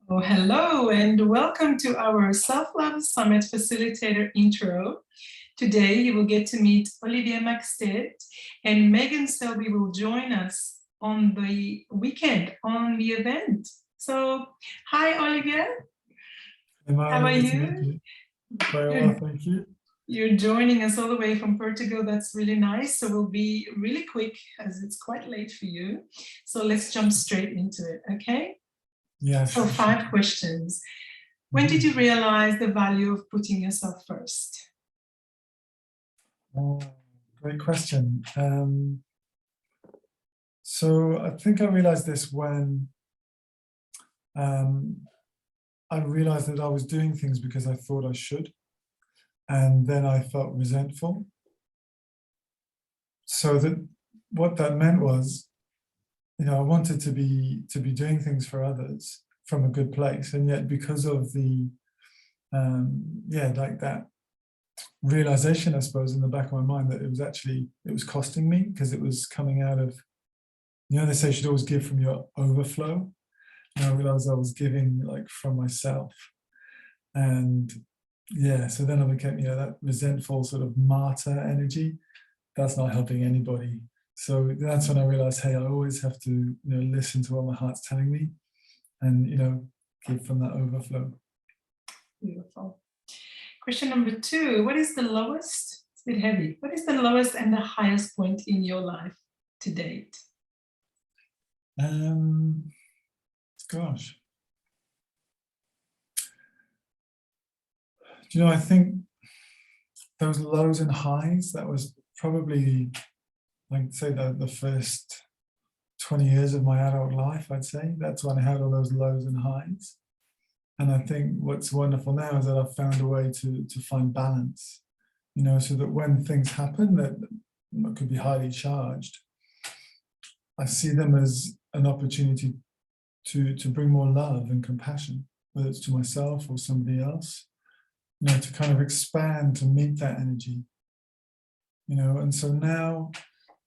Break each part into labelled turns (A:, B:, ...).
A: Oh, hello and welcome to our Self-Love Summit Facilitator intro. Today you will get to meet Olivier Maxted and Megan Selby will join us on the weekend on the event. So, hi Olivier, how are you?
B: Very well, thank you.
A: You're joining us all the way from Portugal. That's really nice. So we'll be really quick as it's quite late for you. So let's jump straight into it, okay?
B: Yeah.
A: So 5 questions. When did you realize the value of putting yourself first?
B: Great question. So I think I realized this when I realized that I was doing things because I thought I should, and then I felt resentful. So that what that meant was, I wanted to be doing things for others from a good place, and yet because of the like that realization, I suppose, in the back of my mind that it was costing me because it was coming out of, they say you should always give from your overflow. And I realized I was giving like from myself. And so then I became, that resentful sort of martyr energy. That's not helping anybody. So that's when I realized, hey, I always have to, listen to what my heart's telling me and, give from that overflow.
A: Beautiful. Question number 2, what is the lowest, it's a bit heavy, what is the lowest and the highest point in your life to date?
B: Gosh. I think those lows and highs, that was probably, like, say, the first 20 years of my adult life, I'd say. That's when I had all those lows and highs. And I think what's wonderful now is that I've found a way to find balance, so that when things happen that could be highly charged, I see them as an opportunity to bring more love and compassion, whether it's to myself or somebody else, to kind of expand to meet that energy, and so now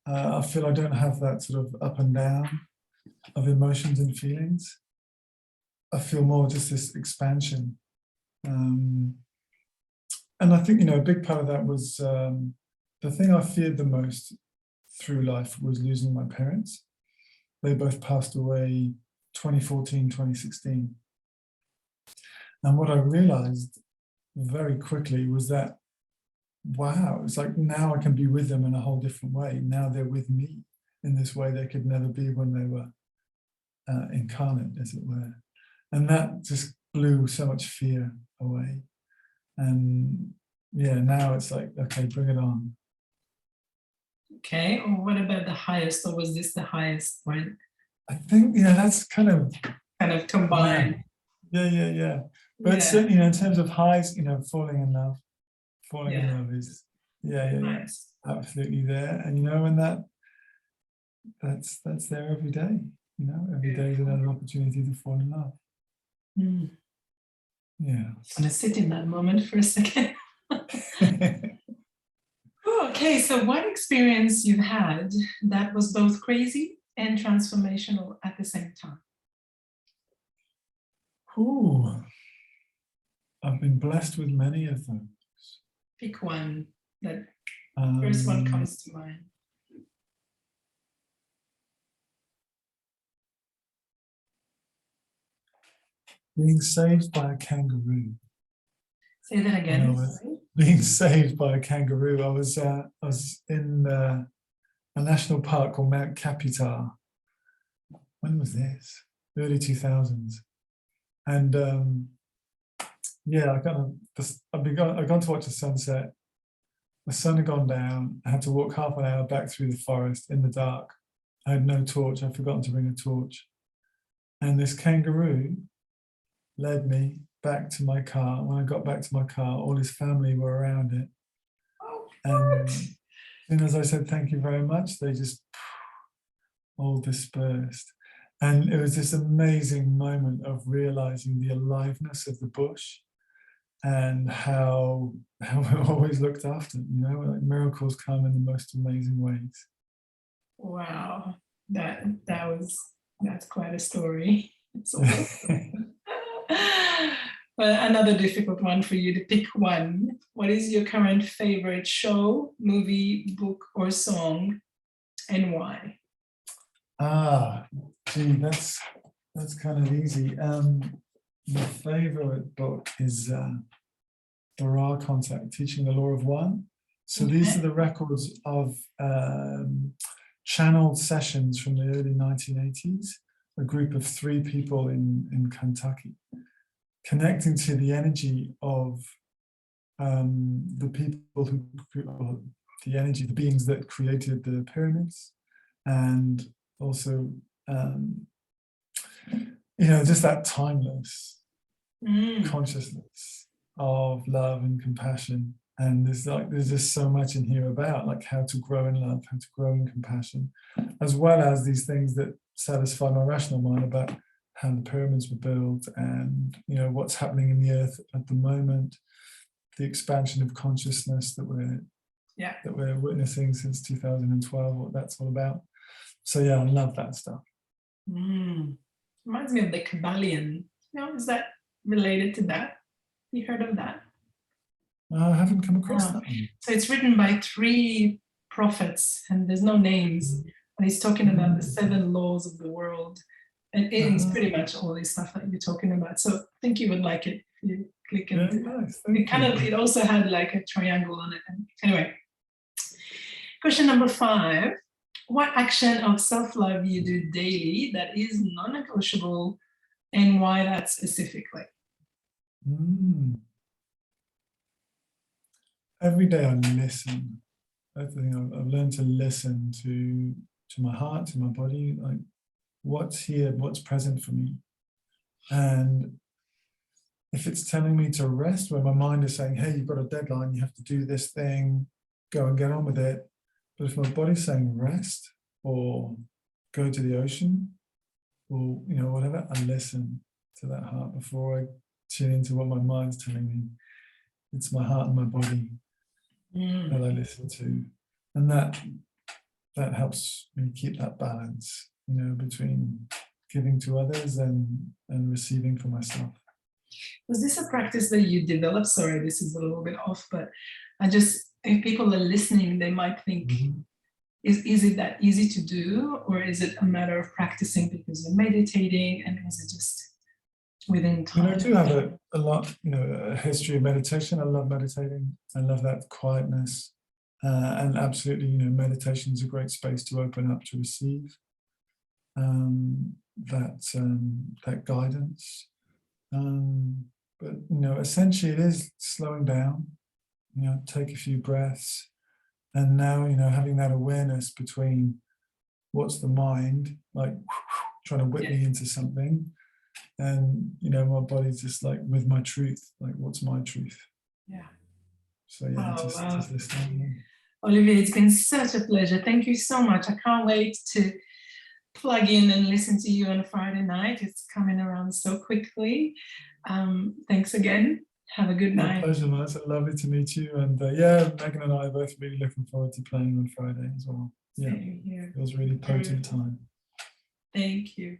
B: I feel I don't have that sort of up and down of emotions and feelings. I feel more just this expansion. And I think, a big part of that was the thing I feared the most through life was losing my parents. They both passed away 2014, 2016. And what I realized very quickly was that, wow, it's like now I can be with them in a whole different way. Now they're with me in this way they could never be when they were incarnate, as it were. And that just blew so much fear away. And now it's like, okay, bring it on.
A: Okay, or what about the highest, or was this the highest point?
B: I think, that's kind of
A: combined.
B: Yeah. But certainly, in terms of highs, falling in love. Falling in love is,
A: Nice.
B: Absolutely there. And, and that's there every day. Every day is another opportunity to fall in love. Yeah.
A: I'm gonna sit in that moment for a second. Okay, so what experience you've had that was both crazy and transformational at the same time?
B: I've been blessed with many of them.
A: Pick one. That first one comes to mind.
B: Being saved by a kangaroo.
A: Say that again.
B: Being saved by a kangaroo. I was in a national park called Mount Capitar. When was this? Early 2000s. And I gone to watch the sunset. The sun had gone down. I had to walk half an hour back through the forest in the dark. I had no torch. I'd forgotten to bring a torch. And this kangaroo led me back to my car. When I got back to my car, all his family were around it. And as I said, thank you very much, they just all dispersed. And it was this amazing moment of realizing the aliveness of the bush and how we're always looked after, like miracles come in the most amazing ways.
A: Wow, that's quite a story. Well, another difficult one for you to pick one. What is your current favorite show, movie, book, or song, and why?
B: Gee, that's kind of easy. My favorite book is The Ra Contact, Teaching the Law of One. So these are the records of channeled sessions from the early 1980s, a group of 3 people in Kentucky, connecting to the energy of the people the beings that created the pyramids, and also, just that timeless consciousness of love and compassion. And there's just so much in here about like how to grow in love, how to grow in compassion, as well as these things that satisfy my rational mind about how the pyramids were built and what's happening in the earth at the moment, the expansion of consciousness that we're witnessing since 2012, what that's all about. So yeah, I love that stuff.
A: Reminds me of the Kabbalion. Is that related to that? You heard of that?
B: I haven't come across that one.
A: So it's written by 3 prophets, and there's no names. And he's talking about the 7 laws of the world, and it's pretty much all this stuff that you're talking about. So I think you would like it if you click into it.
B: Nice.
A: It also had like a triangle on it. And anyway, question number 5. What action of self-love you do daily that is non-negotiable, and why that specifically?
B: Every day I listen. I think I've learned to listen to my heart, to my body, like what's here, what's present for me. And if it's telling me to rest, where my mind is saying, hey, you've got a deadline, you have to do this thing, go and get on with it. But if my body's saying rest or go to the ocean or, whatever, I listen to that heart before I tune into what my mind's telling me. It's my heart and my body that I listen to. And that helps me keep that balance, between giving to others and receiving for myself.
A: Was this a practice that you developed? Sorry, this is a little bit off, but if people are listening, they might think, is it that easy to do, or is it a matter of practicing because you're meditating, and is it just within time?
B: I do have a lot, a history of meditation. I love meditating. I love that quietness. And absolutely, meditation is a great space to open up to receive that guidance. But essentially it is slowing down, take a few breaths, and now having that awareness between what's the mind like trying to whip me into something, and my body's just like with my truth, like what's my truth. So yeah, just listening.
A: Olivier, it's been such a pleasure. Thank you so much. I can't wait to plug in and listen to you on a Friday night. It's coming around so quickly. Thanks again. Have a good night.
B: My pleasure, Melissa. Lovely to meet you. And Megan and I are both really looking forward to playing on Friday as well. Yeah, it was really potent time.
A: Thank you.